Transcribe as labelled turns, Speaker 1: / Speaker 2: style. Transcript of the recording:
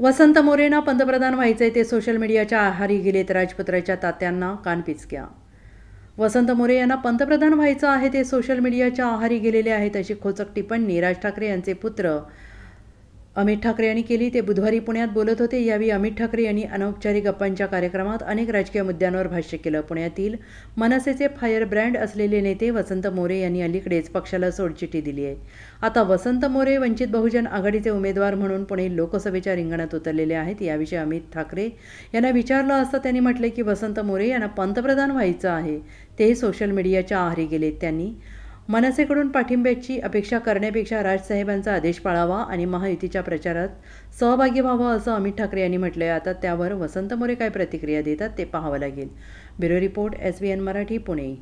Speaker 1: वसंत मोरेंना पंतप्रधान व्हायचे ते सोशल मीडियाच्या आहारी गेलेत. राजपुत्राच्या तात्यांना कानपिचक्या. वसंत मोरे यांना पंतप्रधान व्हायचं आहे ते सोशल मीडियाच्या आहारी गेलेले आहेत, अशी खोचक टिप्पणी राज ठाकरे यांचे पुत्र अमित ठाकरे यांनी केली. ते बुधवारी पुण्यात बोलत होते. यावेळी अमित ठाकरे यांनी अनौपचारिक गप्पांच्या कार्यक्रमात अनेक राजकीय मुद्द्यांवर भाष्य केलं. पुण्यातील मनसेचे फायर ब्रँड असलेले नेते वसंत मोरे यांनी अलीकडेच पक्षाला सोडचिठ्ठी दिली आहे. आता वसंत मोरे वंचित बहुजन आघाडीचे उमेदवार म्हणून पुणे लोकसभेच्या रिंगणात उतरलेले आहेत. याविषयी अमित ठाकरे यांना विचारलं असता त्यांनी म्हटले की वसंत मोरे यांना पंतप्रधान व्हायचं आहे, ते सोशल मीडियाच्या आहारी गेलेत. त्यांनी मनसेकडून पाठिंब्याची अपेक्षा करण्यापेक्षा राजसाहेबांचा आदेश पाळावा आणि महायुतीच्या प्रचारात सहभागी व्हावं, असं अमित ठाकरे यांनी म्हटलंय. आता त्यावर वसंत मोरे काय प्रतिक्रिया देतात ते पाहावं लागेल. Bureau report, SBN Marathi, Pune.